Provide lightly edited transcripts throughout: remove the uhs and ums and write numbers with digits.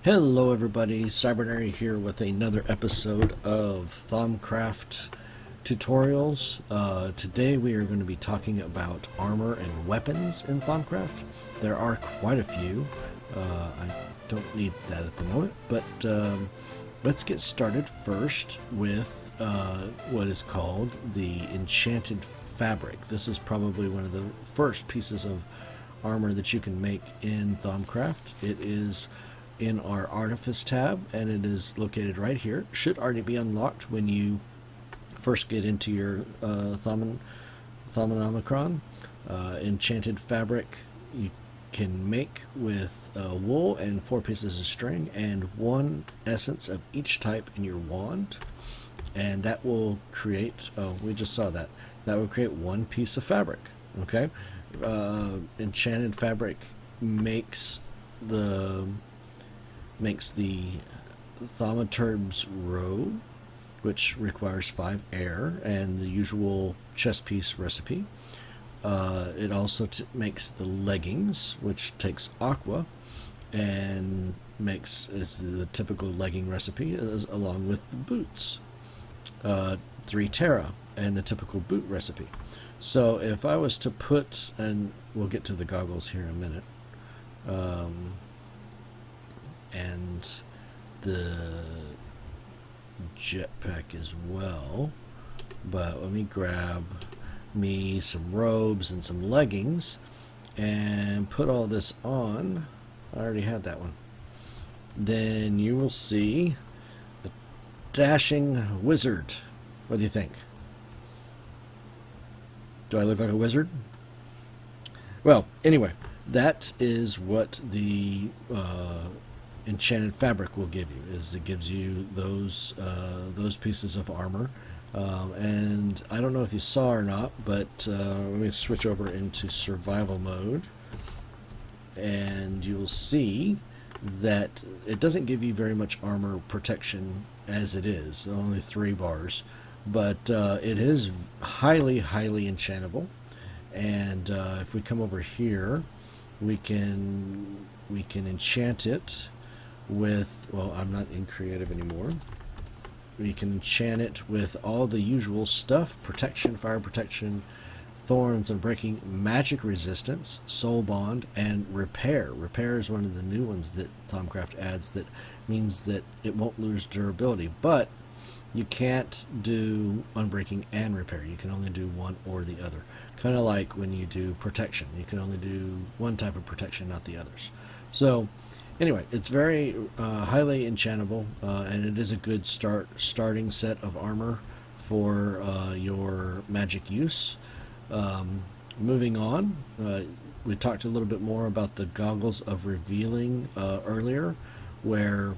Hello everybody, Cybernary here with another episode of Thaumcraft tutorials. Today we are going to be talking about armor and weapons in Thaumcraft. There are quite a few. I don't need that at the moment, but let's get started first with what is called the enchanted fabric. This is probably one of the first pieces of armor that you can make in Thaumcraft. It is in our Artifice tab, and it is located right here. Should already be unlocked when you first get into your Thaumaturgy. Enchanted fabric you can make with wool and 4 pieces of string and 1 essence of each type in your wand, and that will create, we just saw that will create 1 piece of fabric. Okay, enchanted fabric makes the thaumaturge's robe, which requires 5 air and the usual chest piece recipe. It also makes the leggings, which takes aqua and is the typical legging recipe, along with the boots. 3 terra and the typical boot recipe. So if I was to put, and we'll get to the goggles here in a minute, and the jetpack as well, but let me grab me some robes and some leggings and put all this on. I already had that one. Then you will see a dashing wizard. What do you think? Do I look like a wizard? Well, anyway, that is what the enchanted fabric will give you. It gives you those pieces of armor, and I don't know if you saw or not, but let me switch over into survival mode, and you will see that it doesn't give you very much armor protection as it is, only 3 bars, but it is highly enchantable. And if we come over here, we can enchant it with, well, I'm not in creative anymore. We can enchant it with all the usual stuff: protection, fire protection, thorns and breaking, magic resistance, soul bond, and repair. Repair is one of the new ones that Thaumcraft adds that means that it won't lose durability, but you can't do unbreaking and repair. You can only do one or the other. Kind of like when you do protection. You can only do one type of protection, not the others. So anyway, it's very highly enchantable, and it is a good starting set of armor for your magic use. Moving on, we talked a little bit more about the goggles of revealing earlier, where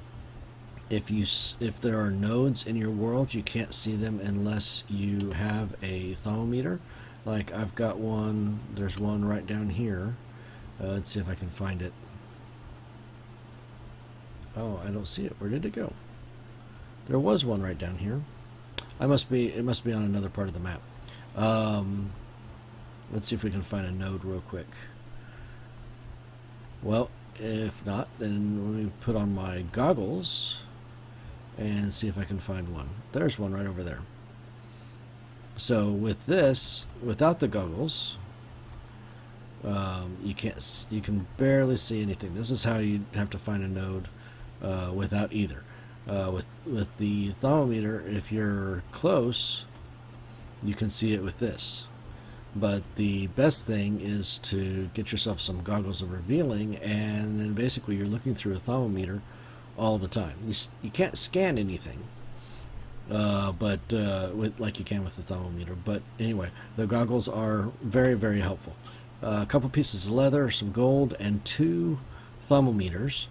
if there are nodes in your world, you can't see them unless you have a thermometer. Like I've got one. There's one right down here. Let's see if I can find it. Oh, I don't see it. Where did it go? There was one right down here. It must be on another part of the map. Let's see if we can find a node real quick. Well, if not, then let me put on my goggles and see if I can find one. There's one right over there. So with this, without the goggles, you can barely see anything. This is how you have to find a node without either. With the thermometer, if you're close, you can see it with this. But the best thing is to get yourself some goggles of revealing, and then basically you're looking through a thermometer all the time. You can't scan anything, but like you can with the thermometer. But anyway, the goggles are very helpful. A couple pieces of leather, some gold, and 2 thermometers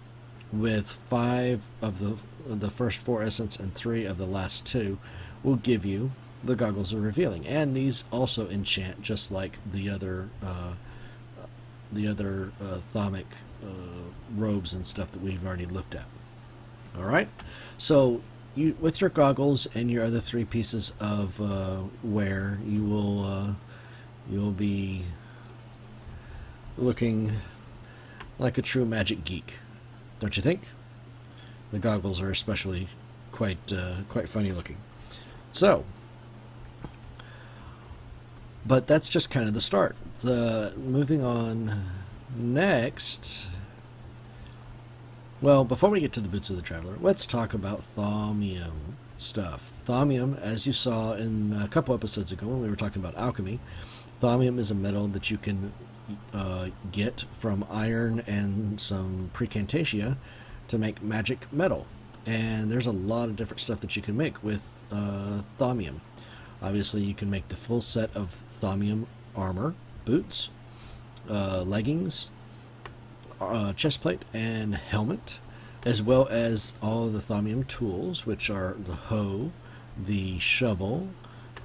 with 5 of the first 4 essence and 3 of the last 2 will give you the goggles of revealing. And these also enchant just like the other thaumic robes and stuff that we've already looked at. Alright, so with your goggles and your other 3 pieces of wear, you'll be looking like a true magic geek, don't you think? The goggles are especially quite funny looking. So, but that's just kind of the start. Moving on next. Well, before we get to the Boots of the Traveler, let's talk about thaumium stuff. Thaumium, as you saw in a couple episodes ago when we were talking about alchemy, thaumium is a metal that you can get from iron and some precantatia to make magic metal. And there's a lot of different stuff that you can make with thaumium. Obviously, you can make the full set of thaumium armor, boots, leggings, chestplate, and helmet, as well as all the thaumium tools, which are the hoe, the shovel,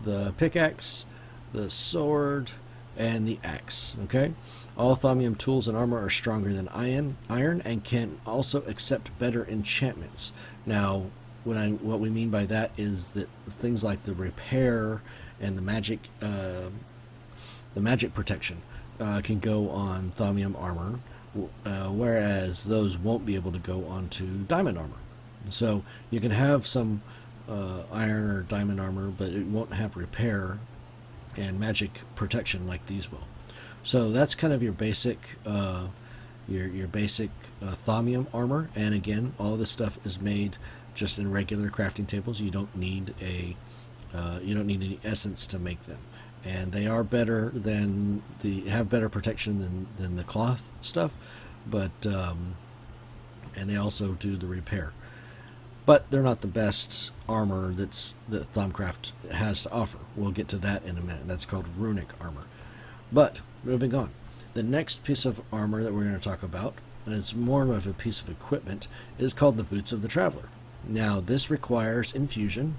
the pickaxe, the sword, and the axe. Okay, all thaumium tools and armor are stronger than iron and can also accept better enchantments. Now, what we mean by that is that things like the repair and the magic protection can go on thaumium armor, whereas those won't be able to go onto diamond armor. So you can have some iron or diamond armor, but it won't have repair and magic protection like these will. So that's kind of your basic your basic thaumium armor. And again, all this stuff is made just in regular crafting tables. You don't need any essence to make them, and they are better than have better protection than the cloth stuff, but and they also do the repair. But they're not the best armor that Thaumcraft has to offer. We'll get to that in a minute. That's called runic armor. But moving on, the next piece of armor that we're going to talk about, and it's more of a piece of equipment, is called the Boots of the Traveler. Now, this requires an infusion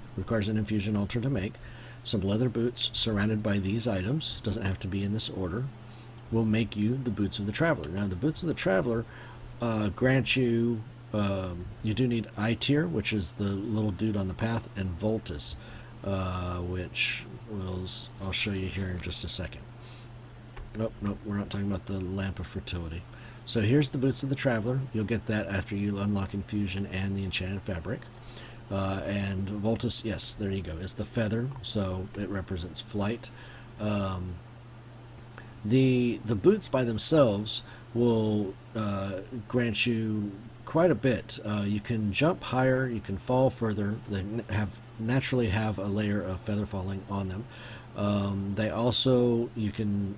altar to make. Some leather boots surrounded by these items, doesn't have to be in this order, will make you the Boots of the Traveler. Now, the Boots of the Traveler grant you, you do need I tier, which is the little dude on the path, and Voltus, which I'll show you here in just a second. Nope, we're not talking about the Lamp of Fertility. So here's the Boots of the Traveler. You'll get that after you unlock Infusion and the Enchanted Fabric. And Voltus, yes, there you go, is the feather, so it represents flight. The boots by themselves will grant you quite a bit. You can jump higher, you can fall further. They naturally have a layer of feather falling on them. They also, you can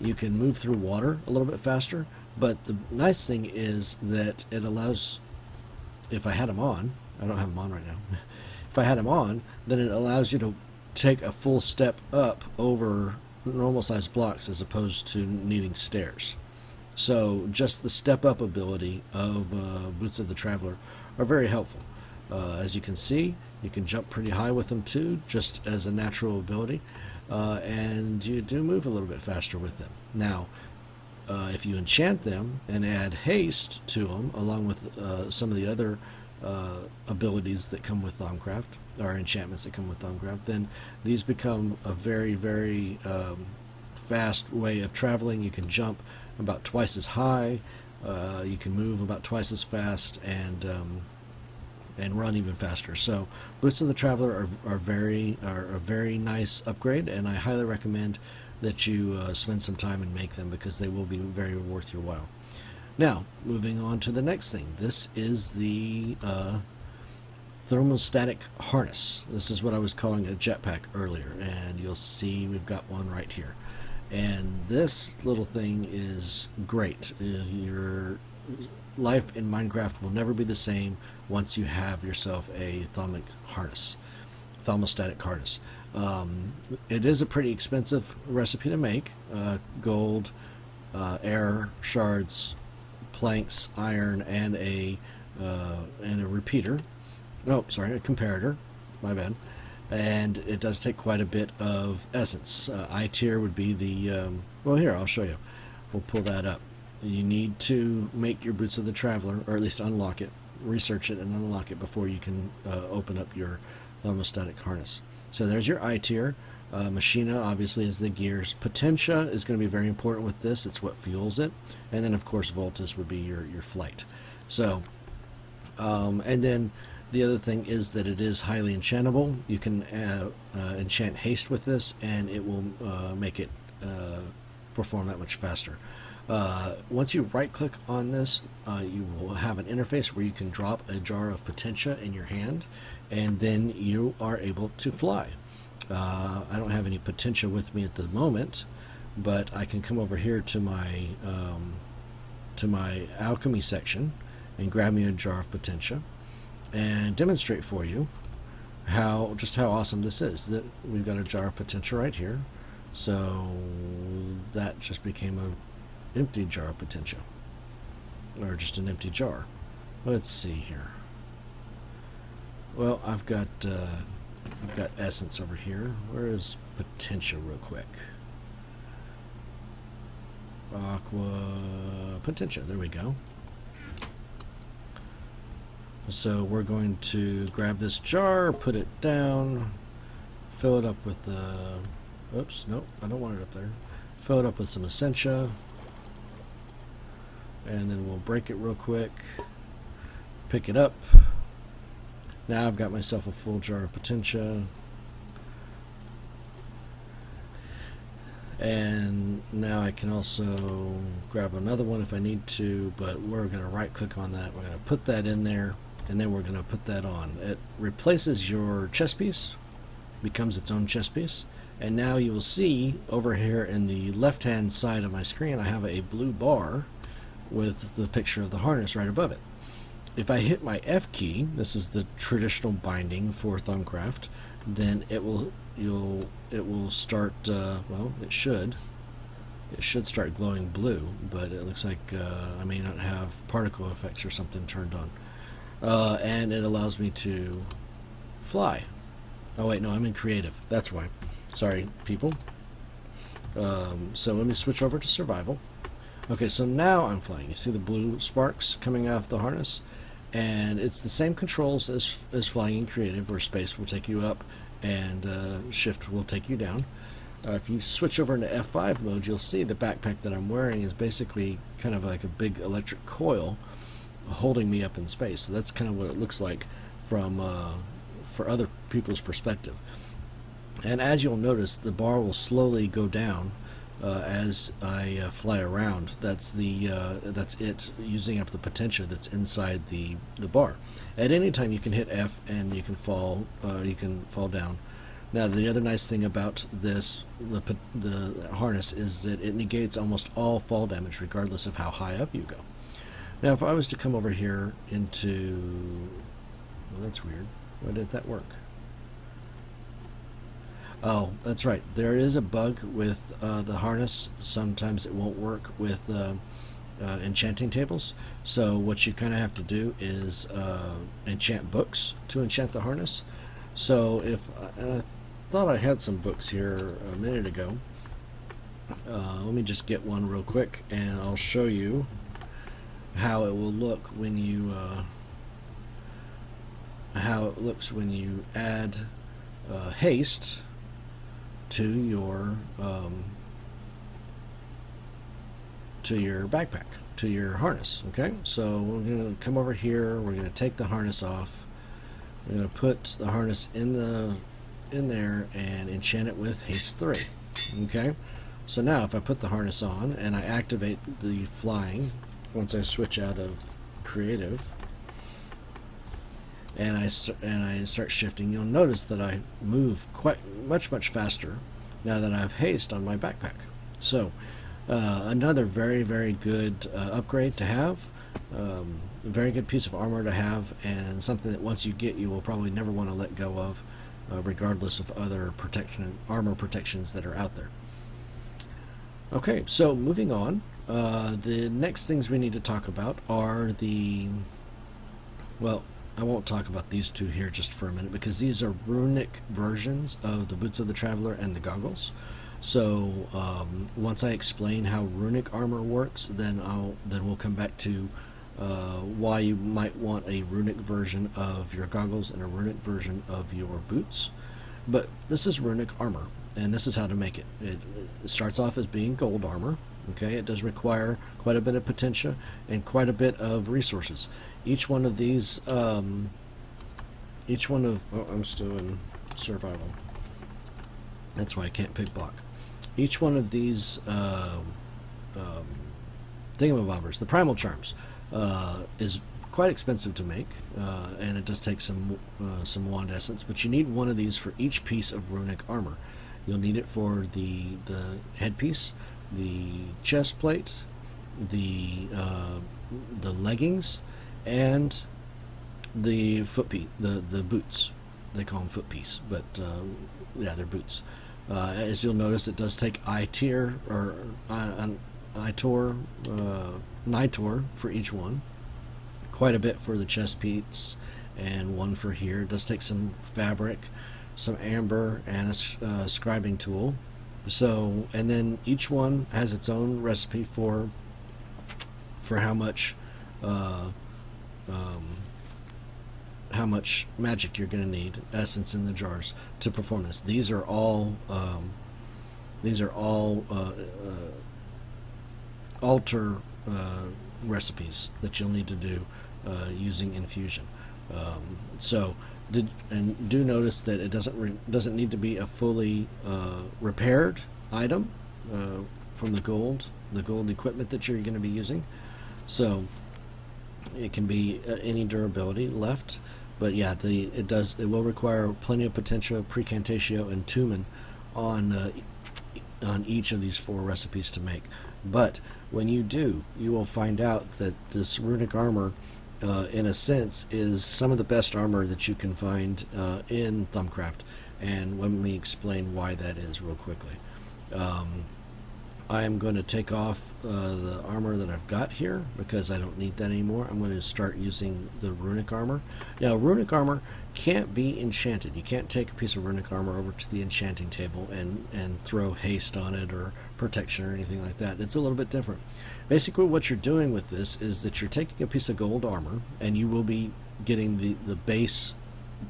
move through water a little bit faster, but the nice thing is that it allows, if I had them on, I don't have them on right now, if I had them on, then it allows you to take a full step up over normal sized blocks as opposed to needing stairs. So just the step up ability of Boots of the Traveler are very helpful. As you can see, you can jump pretty high with them too, just as a natural ability, and you do move a little bit faster with them. Now, if you enchant them and add haste to them, along with some of the other abilities that come with Thaumcraft, or enchantments that come with Thaumcraft, then these become a very, very fast way of traveling. You can jump about twice as high, you can move about twice as fast, and run even faster. So Boots of the Traveler are a very nice upgrade, and I highly recommend that you spend some time and make them, because they will be very worth your while. Now, moving on to the next thing. This is the thermostatic harness. This is what I was calling a jetpack earlier, and you'll see we've got one right here. And this little thing is great. Your life in Minecraft will never be the same once you have yourself a thermostatic harness. It is a pretty expensive recipe to make. Gold, air shards, planks, iron, and a repeater. No, sorry, a comparator. My bad. And it does take quite a bit of essence. I tier would be the well, here, I'll show you. We'll pull that up. You need to make your Boots of the Traveler, or at least unlock it, research it and unlock it before you can open up your thermostatic harness. So there's your I tier. Machina obviously is the gears. Potentia is going to be very important with this. It's what fuels it. And then of course Voltus would be your flight. So And then the other thing is that it is highly enchantable. You can enchant haste with this, and it will make it perform that much faster. Once you right click on this, you will have an interface where you can drop a jar of potentia in your hand, and then you are able to fly. I don't have any potentia with me at the moment, but I can come over here to my alchemy section and grab me a jar of potentia and demonstrate for you just how awesome this is. That we've got a jar of potentia right here, so that just became an empty jar of potentia, or just an empty jar. Let's see here. Well, I've got essence over here. Where is potentia real quick? Aqua potentia, there we go. So we're going to grab this jar, put it down, fill it up with oops, nope, I don't want it up there. Fill it up with some Essentia, and then we'll break it real quick, pick it up. Now I've got myself a full jar of potentia. And now I can also grab another one if I need to, but we're going to right click on that. We're going to put that in there, and then we're going to put that on. It replaces your chess piece, becomes its own chess piece, and now you will see over here in the left hand side of my screen I have a blue bar with the picture of the harness right above it. If I hit my F key, this is the traditional binding for Thaumcraft, then it will start, well, it should start glowing blue, but it looks like I may not have particle effects or something turned on. And it allows me to fly. Oh wait, no, I'm in creative, that's why. Sorry, people. So let me switch over to survival. Okay, so now I'm flying. You see the blue sparks coming off the harness? And it's the same controls as flying in creative, where space will take you up and shift will take you down. If you switch over into F5 mode, you'll see the backpack that I'm wearing is basically kind of like a big electric coil holding me up in space. So that's kind of what it looks like from for other people's perspective. And as you'll notice, the bar will slowly go down as I fly around. That's it using up the potentia that's inside the bar. At any time you can hit F and you can fall down. Now the other nice thing about this, the harness, is that it negates almost all fall damage regardless of how high up you go. Now if I was to come over here into, well, that's weird. Why did that work? Oh, that's right. There is a bug with the harness. Sometimes it won't work with enchanting tables. So what you kind of have to do is enchant books to enchant the harness. So if I thought I had some books here a minute ago. Let me just get one real quick, and I'll show you how it will look when you add haste to your backpack, to your harness. Okay, so we're going to come over here. We're going to take the harness off. We're going to put the harness in there and enchant it with haste 3. Okay, so now if I put the harness on and I activate the flying, once I switch out of creative and I start shifting, you'll notice that I move quite much faster now that I have haste on my backpack. So another very good upgrade to have, a very good piece of armor to have, and something that once you get, you will probably never want to let go of, regardless of other armor protections that are out there. Okay, so moving on, the next things we need to talk about are well, I won't talk about these two here just for a minute, because these are runic versions of the Boots of the Traveler and the goggles. So once I explain how runic armor works, then we'll come back to why you might want a runic version of your goggles and a runic version of your boots. But this is runic armor, and this is how to make it. It starts off as being gold armor, Okay, it does require quite a bit of potentia and quite a bit of resources. Each one of these, oh, I'm still in survival. That's why I can't pick block. Each one of these thingamabobbers, the primal charms, is quite expensive to make, and it does take some wand essence. But you need one of these for each piece of runic armor. You'll need it for the headpiece, the chest plate, the leggings, and the footpiece, the boots. They call them footpiece, but yeah, they're boots. As you'll notice, it does take I-tier or Nitor for each one. Quite a bit for the chest piece, and one for here. It does take some fabric, some amber, and a scribing tool. So, and then each one has its own recipe for how much magic you're going to need, essence in the jars, to perform this. These are all altar recipes that you'll need to do using infusion. Do notice that it doesn't need to be a fully repaired item from the gold equipment that you're going to be using. So it can be any durability left, but yeah, it will require plenty of potential, precantatio, and tumen on each of these 4 recipes to make. But when you do, you will find out that this runic armor, in a sense, is some of the best armor that you can find in Thaumcraft. And let me explain why that is real quickly. I am going to take off the armor that I've got here because I don't need that anymore. I'm going to start using the runic armor. Now, runic armor can't be enchanted. You can't take a piece of runic armor over to the enchanting table and throw haste on it or protection or anything like that. It's a little bit different. Basically, what you're doing with this is that you're taking a piece of gold armor, and you will be getting the base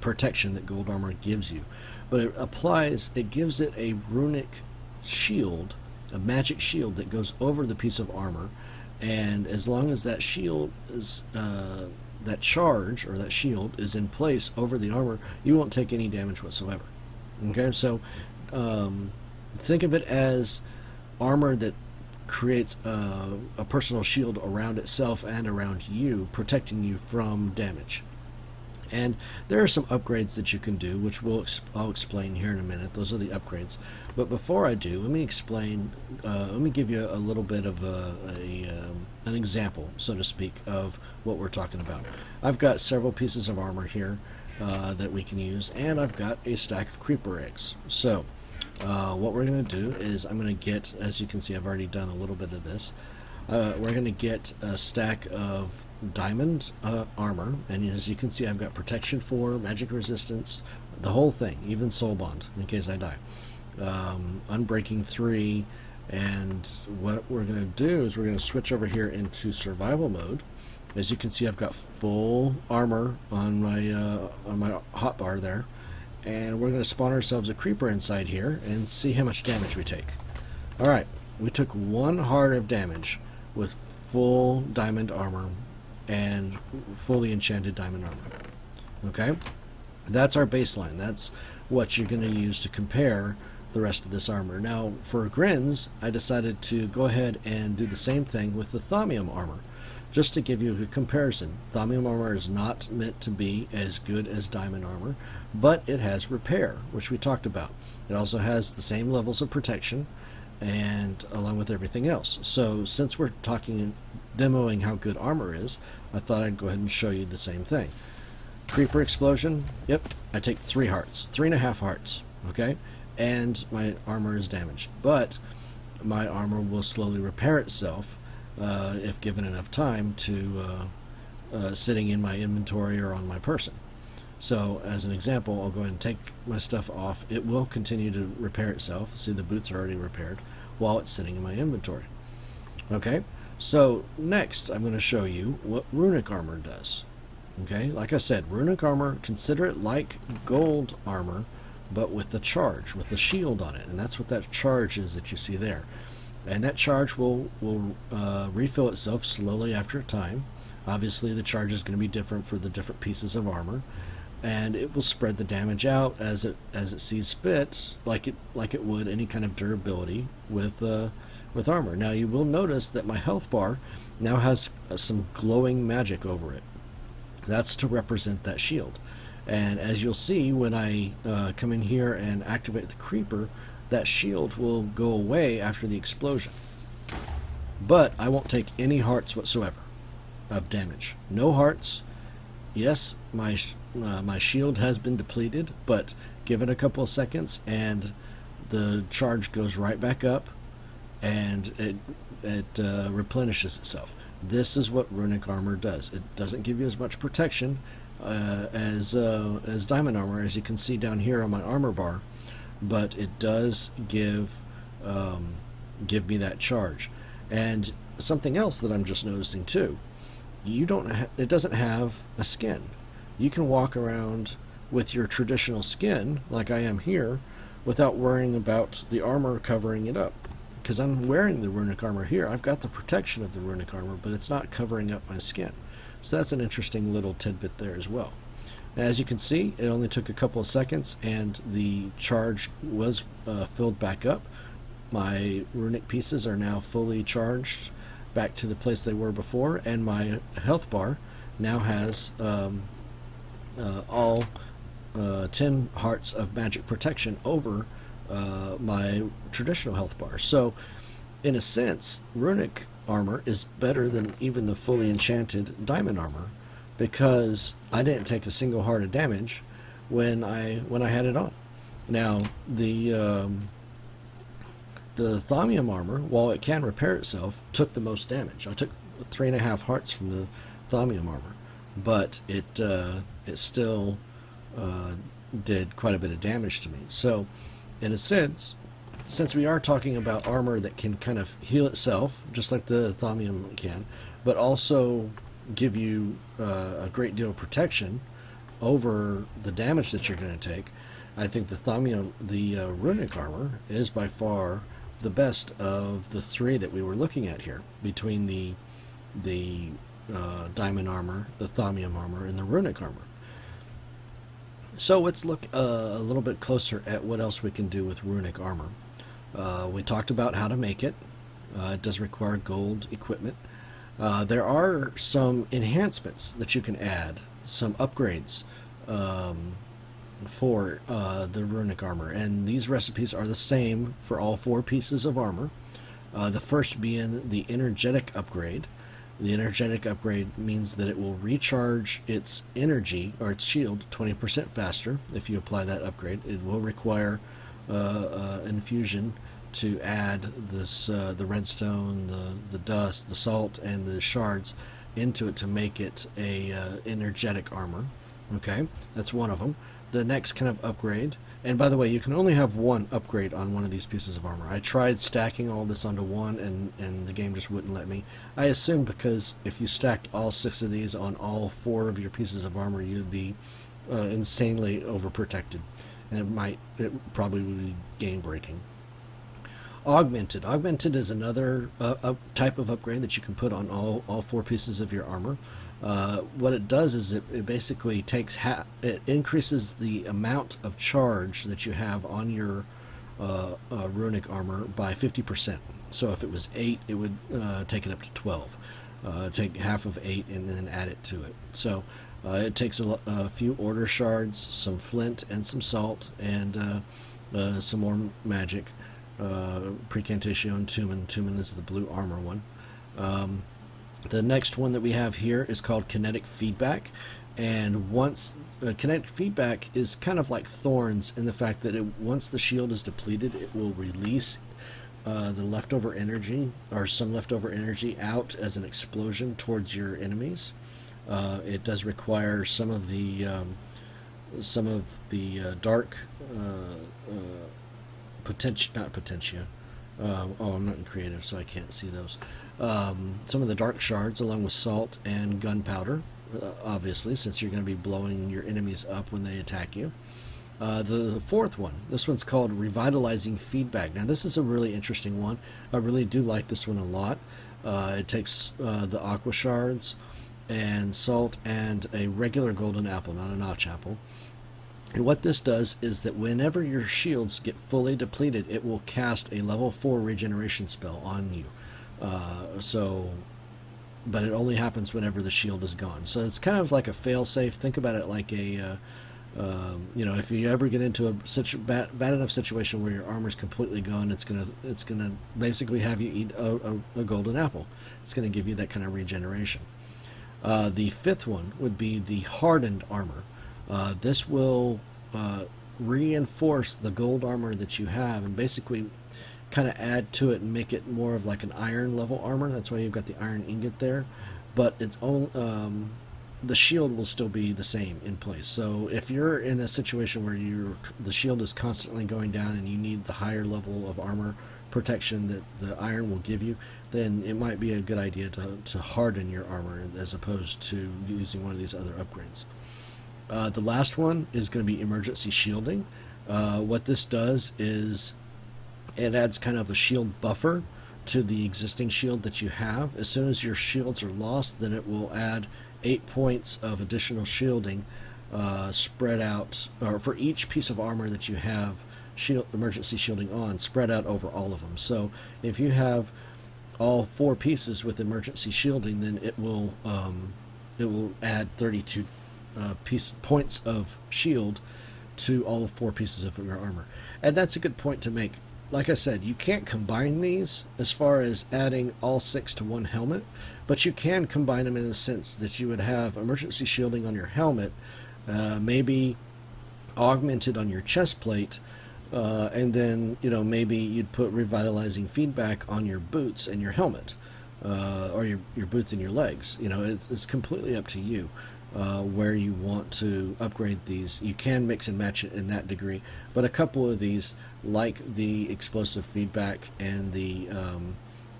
protection that gold armor gives you. But it gives it a runic shield, a magic shield that goes over the piece of armor, and as long as that shield is that charge or that shield is in place over the armor, you won't take any damage whatsoever. Okay, so think of it as armor that creates a personal shield around itself and around you, protecting you from damage. And there are some upgrades that you can do, which I'll explain here in a minute. Those are the upgrades. But before I do, let me explain. Let me give you a little bit of an example, so to speak, of what we're talking about. I've got several pieces of armor here that we can use, and I've got a stack of creeper eggs. So what we're going to do is I'm going to get, as you can see, I've already done a little bit of this. We're going to get a stack of diamond armor, and as you can see, I've got protection 4, magic resistance, the whole thing, even soul bond in case I die, unbreaking 3, and what we're going to do is we're going to switch over here into survival mode. As you can see, I've got full armor on my hotbar there, and we're going to spawn ourselves a creeper inside here and see how much damage we take. Alright, we took 1 heart of damage with full diamond armor and fully enchanted diamond armor. Okay, that's our baseline. That's what you're going to use to compare the rest of this armor. Now, for grins, I decided to go ahead and do the same thing with the thaumium armor, just to give you a comparison. Thaumium armor is not meant to be as good as diamond armor, but it has repair, which we talked about. It also has the same levels of protection, and along with everything else. So since we're demoing how good armor is, I thought I'd go ahead and show you the same thing. Creeper explosion, yep, I take 3 hearts, 3.5 hearts, okay, and my armor is damaged, but my armor will slowly repair itself if given enough time to sitting in my inventory or on my person. So as an example, I'll go ahead and take my stuff off. It will continue to repair itself. See, the boots are already repaired while it's sitting in my inventory. Okay, so next I'm going to show you what runic armor does. Okay, like I said, runic armor, consider it like gold armor, but with the charge, with the shield on it, and that's what that charge is that you see there. and that charge will refill itself slowly after a time. Obviously, the charge is going to be different for the different pieces of armor, and it will spread the damage out as it sees fit, like it would any kind of durability with armor. Now you will notice that my health bar now has some glowing magic over it. That's to represent that shield. And as you'll see, when I come in here and activate the creeper, that shield will go away after the explosion. But I won't take any hearts whatsoever of damage. No hearts. Yes, my shield has been depleted, but give it a couple of seconds and the charge goes right back up, and it replenishes itself. This is what runic armor does. It doesn't give you as much protection as diamond armor, as you can see down here on my armor bar, but it does give me that charge. And something else that I'm just noticing too, it doesn't have a skin. You can walk around with your traditional skin like I am here without worrying about the armor covering it up, because I'm wearing the runic armor here. I've got the protection of the runic armor, but it's not covering up my skin. So that's an interesting little tidbit there as well. As you can see, it only took a couple of seconds and the charge was filled back up. My runic pieces are now fully charged back to the place they were before, and my health bar now has all 10 hearts of magic protection over my traditional health bar. So in a sense, runic armor is better than even the fully enchanted diamond armor, because I didn't take a single heart of damage when I had it on. Now the thaumium armor, while it can repair itself, took the most damage. I took 3.5 hearts from the thaumium armor, but it still did quite a bit of damage to me. So in a sense, since we are talking about armor that can kind of heal itself, just like the thaumium can, but also give you a great deal of protection over the damage that you're going to take, I think the runic armor is by far the best of the three that we were looking at here, between the diamond armor, the thaumium armor, and the runic armor. So let's look a little bit closer at what else we can do with runic armor. We talked about how to make it. It does require gold equipment. There are some enhancements that you can add, some upgrades for the runic armor, and these recipes are the same for all 4 pieces of armor. The first being the energetic upgrade. The energetic upgrade means that it will recharge its energy, or its shield, 20% faster if you apply that upgrade. It will require infusion to add this the redstone, the dust, the salt, and the shards into it to make it a energetic armor. Okay, that's one of them. The next kind of upgrade, and by the way, you can only have one upgrade on one of these pieces of armor. I tried stacking all this onto one, and the game just wouldn't let me. I assumed because if you stacked all 6 of these on all 4 of your pieces of armor, you'd be insanely overprotected, and it probably would be game breaking. Augmented is another type of upgrade that you can put on all 4 pieces of your armor. What it does is it basically takes it increases the amount of charge that you have on your runic armor by 50%. So if it was 8, it would take it up to 12. Take half of 8 and then add it to it. So it takes a few order shards, some flint, and some salt, and some more magic. Precantation, Tumen. Tumen is the blue armor one. The next one that we have here is called kinetic feedback, and once kinetic feedback is kind of like thorns in the fact that once the shield is depleted, it will release the leftover energy, or some leftover energy, out as an explosion towards your enemies. It does require some of the dark potentia. I'm not in creative, so I can't see those. Some of the dark shards, along with salt and gunpowder, obviously, since you're going to be blowing your enemies up when they attack you. The fourth one, this one's called Revitalizing Feedback. Now, this is a really interesting one. I really do like this one a lot. It takes the aqua shards and salt and a regular golden apple, not a notch apple. And what this does is that whenever your shields get fully depleted, it will cast a level 4 regeneration spell on you. But it only happens whenever the shield is gone. So it's kind of like a fail-safe. Think about it like a, if you ever get into a bad enough situation where your armor's completely gone, it's gonna basically have you eat a golden apple. It's gonna give you that kind of regeneration. The fifth one would be the hardened armor. This will reinforce the gold armor that you have and basically kind of add to it and make it more of like an iron level armor. That's why you've got the iron ingot there, but it's the shield will still be the same in place. So if you're in a situation where the shield is constantly going down and you need the higher level of armor protection that the iron will give you, then it might be a good idea to harden your armor as opposed to using one of these other upgrades. The last one is going to be emergency shielding. What this does is it adds kind of a shield buffer to the existing shield that you have. As soon as your shields are lost, then it will add 8 points of additional shielding spread out, or for each piece of armor that you have emergency shielding on, spread out over all of them. So if you have all 4 pieces with emergency shielding, then it will add 32 points of shield to all 4 pieces of your armor. And that's a good point to make. Like I said, you can't combine these as far as adding all 6 to one helmet, but you can combine them in the sense that you would have emergency shielding on your helmet, maybe augmented on your chest plate, and then maybe you'd put revitalizing feedback on your boots and your helmet, or your boots and your legs. It's completely up to you where you want to upgrade these. You can mix and match it in that degree, but a couple of these, like the explosive feedback and the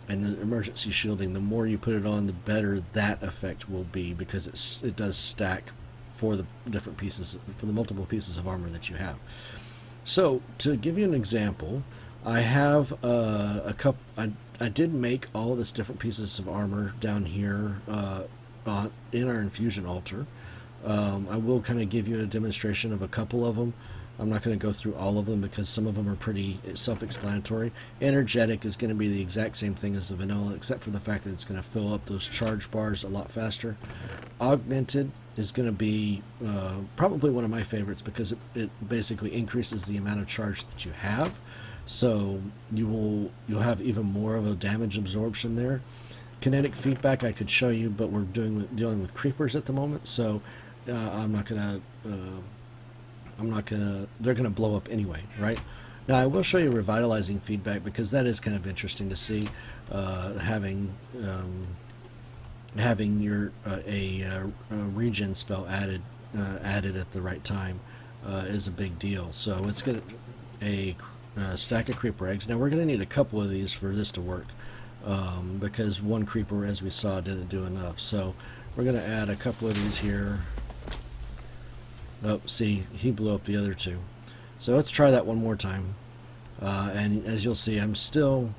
emergency shielding, the more you put it on, the better that effect will be, because it does stack for the different pieces, for the multiple pieces of armor that you have. So to give you an example, I have a couple. I did make all this different pieces of armor down here in our infusion altar. I will kind of give you a demonstration of a couple of them. I'm not going to go through all of them because some of them are pretty self-explanatory. Energetic is going to be the exact same thing as the vanilla, except for the fact that it's going to fill up those charge bars a lot faster. Augmented is going to be probably one of my favorites because it basically increases the amount of charge that you have. So you'll have even more of a damage absorption there. Kinetic feedback I could show you, but we're dealing with creepers at the moment, so I'm not gonna. They're gonna blow up anyway, right? Now I will show you revitalizing feedback because that is kind of interesting to see. Having your a regen spell added at the right time is a big deal. So it's gonna a stack of creeper eggs. Now we're gonna need a couple of these for this to work. Because one creeper, as we saw, didn't do enough. So we're going to add a couple of these here. Oh, see, he blew up the other 2. So let's try that one more time. And as you'll see, I'm still...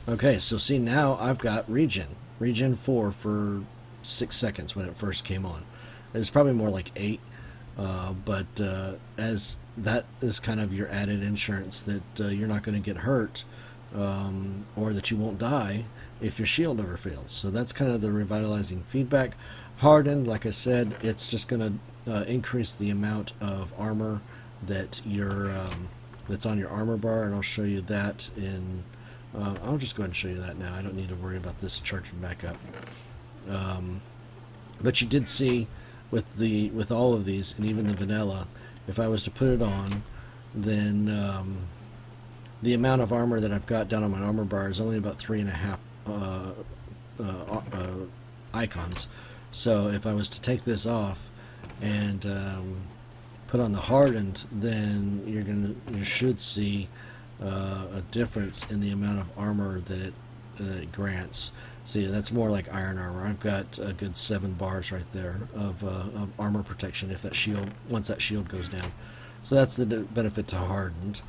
Okay, so see, now I've got regen. Regen 4 for 6 seconds when it first came on. It's probably more like 8. But as that is kind of your added insurance that you're not going to get hurt, or that you won't die if your shield ever fails. So that's kind of the revitalizing feedback. Hardened, like I said, it's just going to increase the amount of armor that that's on your armor bar, and I'll show you that in... I'll just go ahead and show you that now. I don't need to worry about this charging back up. But you did see with all of these, and even the vanilla, if I was to put it on, then the amount of armor that I've got down on my armor bar is only about 3.5 icons. So if I was to take this off and put on the hardened, then you should see a difference in the amount of armor that it grants. See, that's more like iron armor. I've got a good 7 bars right there of armor protection if that shield, once that shield goes down. So that's the benefit to hardened.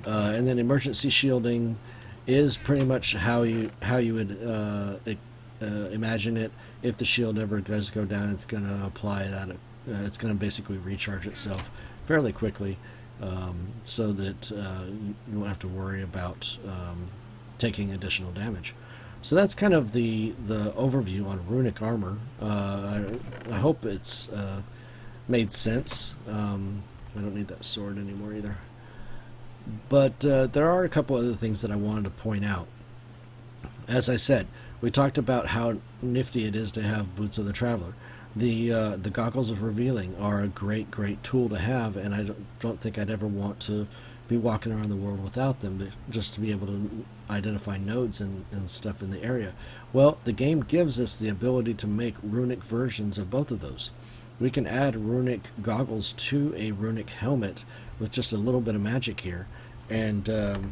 And then emergency shielding is pretty much how you would imagine it. If the shield ever does go down, it's going to apply that. It's going to basically recharge itself fairly quickly, so that you won't have to worry about taking additional damage. So that's kind of the overview on runic armor. I hope it's made sense. I don't need that sword anymore either. But there are a couple other things that I wanted to point out. As I said, we talked about how nifty it is to have Boots of the Traveler. The goggles of revealing are a great tool to have, and I don't think I'd ever want to be walking around the world without them, but just to be able to identify nodes and stuff in the area. Well, the game gives us the ability to make runic versions of both of those. We can add runic goggles to a runic helmet with just a little bit of magic here, and it'll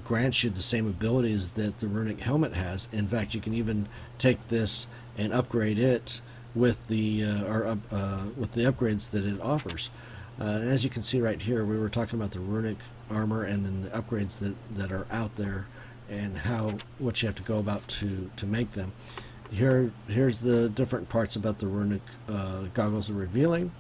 grant you the same abilities that the runic helmet has. In fact, you can even take this and upgrade it with the upgrades that it offers. And as you can see right here, we were talking about the runic armor and then the upgrades that are out there and what you have to go about to make them. Here's the different parts about the runic goggles of revealing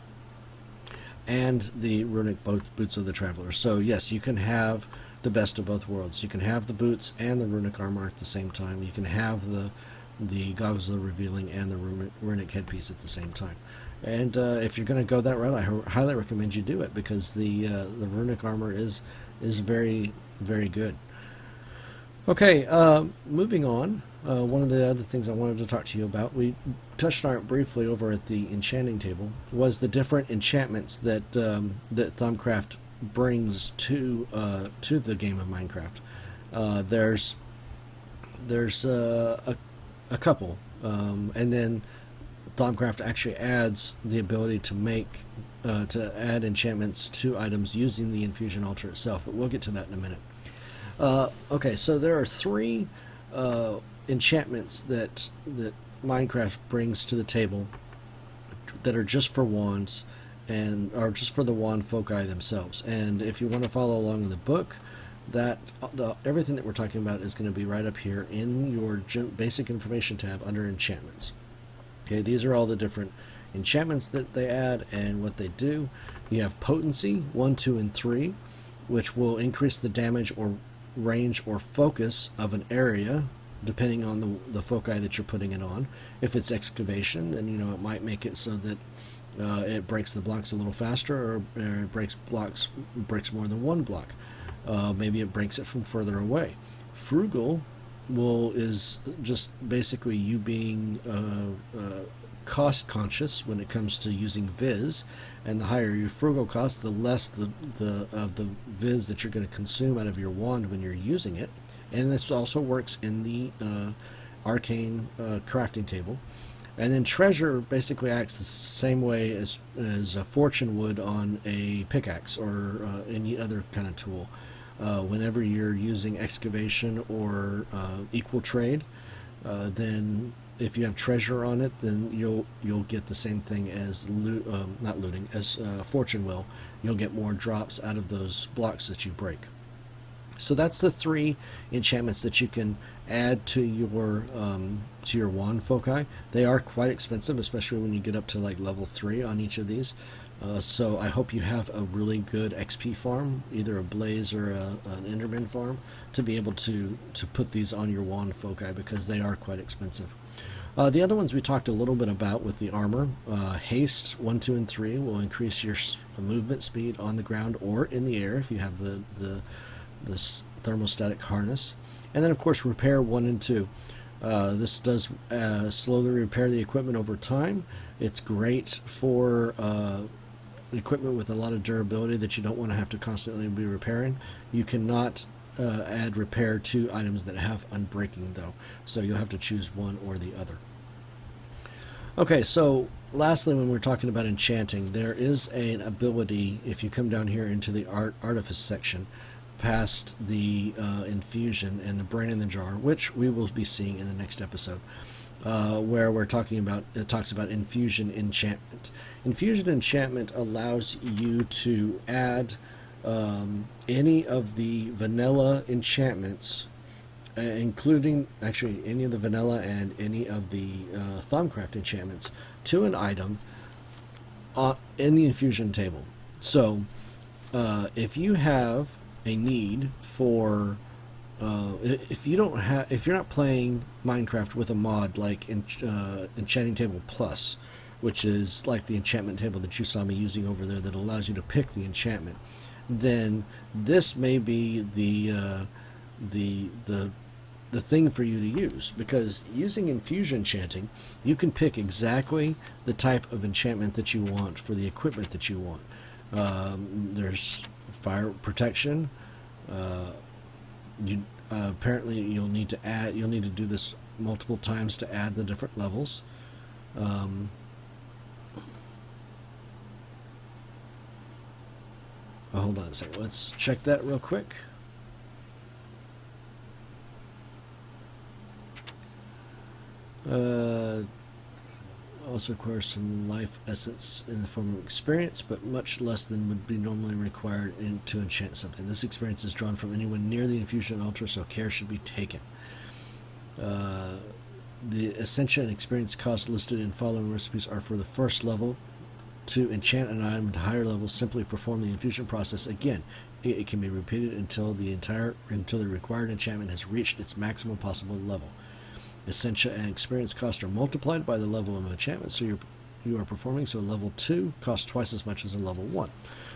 and the runic boots of the traveler. So yes, you can have the best of both worlds. You can have the boots and the runic armor at the same time. You can have the goggles of revealing and the runic headpiece at the same time. And if you're going to go that route, I highly recommend you do it, because the runic armor is very good. Okay, moving on. One of the other things I wanted to talk to you about, we touched on it briefly over at the enchanting table, was the different enchantments that Thaumcraft brings to the game of Minecraft. There's a couple, and then Thaumcraft actually adds the ability to add enchantments to items using the infusion altar itself, but we'll get to that in a minute. Okay, so there are 3 enchantments that Minecraft brings to the table that are just for wands and are just for the wand foci themselves. And if you want to follow along in the book, everything that we're talking about is going to be right up here in your basic information tab under enchantments. Okay, these are all the different enchantments that they add and what they do. You have potency 1, 2, and 3, which will increase the damage or range or focus of an area depending on the foci that you're putting it on. If it's excavation, then it might make it so that it breaks the blocks a little faster, or it breaks more than one block. Maybe it breaks it from further away. Frugal is just basically you being cost conscious when it comes to using viz, and the higher your frugal cost, the less of the viz that you're going to consume out of your wand when you're using it. And this also works in the arcane crafting table. And then treasure basically acts the same way as a fortune would on a pickaxe or any other kind of tool. Whenever you're using excavation or equal trade, then if you have treasure on it, then you'll get the same thing as fortune will. You'll get more drops out of those blocks that you break. So that's the 3 enchantments that you can add to your wand foci. They are quite expensive, especially when you get up to like level 3 on each of these. So I hope you have a really good XP farm, either a blaze or an enderman farm, to be able to put these on your wand foci, because they are quite expensive. The other ones we talked a little bit about with the armor. Haste 1, 2, and 3 will increase your movement speed on the ground or in the air if you have this thermostatic harness. And then of course repair 1 and 2. This does slowly repair the equipment over time. It's great for equipment with a lot of durability that you don't want to have to constantly be repairing. You cannot add repair to items that have unbreaking though, so you'll have to choose one or the other. Okay, so lastly, when we're talking about enchanting, there is an ability, if you come down here into the artifice section, past the infusion and the brain in the jar, which we will be seeing in the next episode, where we're talking about, it talks about infusion enchantment. Infusion enchantment allows you to add any of the vanilla enchantments, including actually any of the vanilla and any of the Thaumcraft enchantments, to an item in the infusion table. So if you have a need for if you're not playing Minecraft with a mod like Enchanting Table Plus, which is like the enchantment table that you saw me using over there that allows you to pick the enchantment, then this may be the thing for you to use, because using infusion enchanting, you can pick exactly the type of enchantment that you want for the equipment that you want. There's fire protection. Apparently you'll need to do this multiple times to add the different levels. Hold on a second. Let's check that real quick. Also requires some life essence in the form of experience, but much less than would be normally required to enchant something. This experience is drawn from anyone near the infusion altar, so care should be taken. The Essentia and experience costs listed in following recipes are for the first level. To enchant an item to higher levels, simply perform the infusion process again. It can be repeated until the required enchantment has reached its maximum possible level. Essentia and experience cost are multiplied by the level of enchantment, so you are performing, so level 2 costs twice as much as a level 1.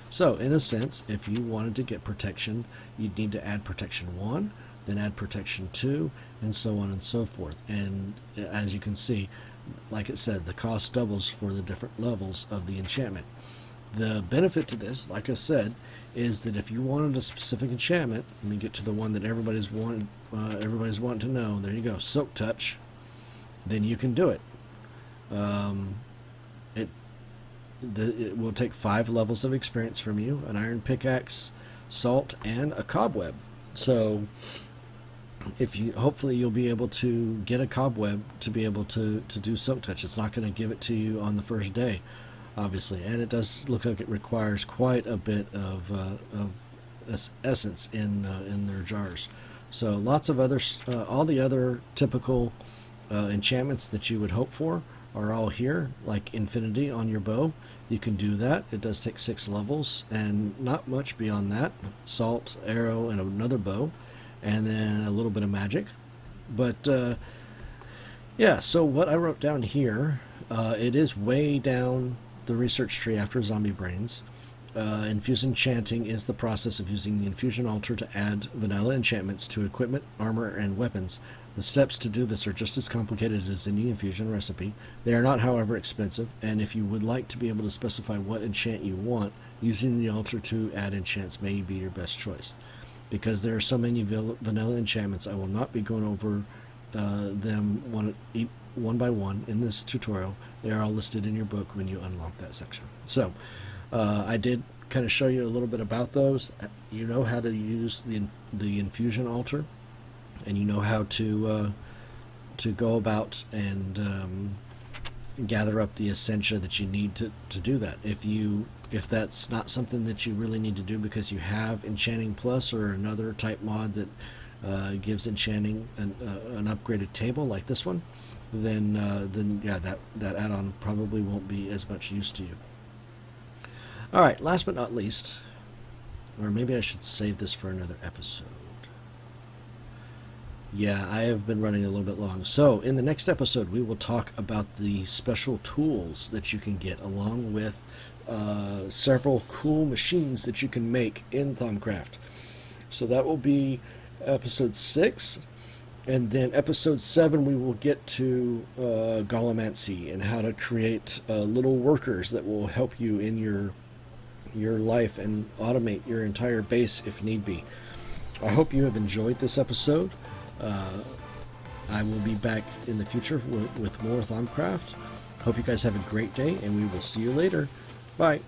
So, in a sense, if you wanted to get protection, you'd need to add protection 1, then add protection 2, and so on and so forth. And as you can see, like it said, the cost doubles for the different levels of the enchantment. The benefit to this, like I said, is that if you wanted a specific enchantment, let me get to the one that everybody's wanting to know. There you go, Soak Touch. Then you can do it. It will take 5 levels of experience from you: an iron pickaxe, salt, and a cobweb. So, hopefully you'll be able to get a cobweb to be able to do Soak Touch. It's not going to give it to you on the first day, obviously, and it does look like it requires quite a bit of essence in their jars. So lots of all the other typical enchantments that you would hope for are all here, like Infinity on your bow. You can do that. It does take 6 levels, and not much beyond that. Salt, arrow, and another bow, and then a little bit of magic. But yeah, so what I wrote down here, it is way down the research tree after zombie brains. Infuse enchanting is the process of using the infusion altar to add vanilla enchantments to equipment, armor, and weapons. The steps to do this are just as complicated as any infusion recipe. They are not, however, expensive, and if you would like to be able to specify what enchant you want, using the altar to add enchants may be your best choice. Because there are so many vanilla enchantments, I will not be going over them one by one in this tutorial. They are all listed in your book when you unlock that section. So, I did kind of show you a little bit about those. You know how to use the infusion altar, and you know how to go about and gather up the essentia that you need to do that. If that's not something that you really need to do because you have Enchanting Plus or another type mod that gives enchanting an upgraded table like this one, then yeah, that add-on probably won't be as much use to you. Alright, last but not least, or maybe I should save this for another episode. Yeah, I have been running a little bit long. So, in the next episode, we will talk about the special tools that you can get, along with several cool machines that you can make in Thaumcraft. So that will be episode 6. And then episode 7, we will get to Golemancy and how to create little workers that will help you in your life and automate your entire base if need be. I hope you have enjoyed this episode. I will be back in the future with more Thaumcraft. Hope you guys have a great day, and we will see you later. Bye.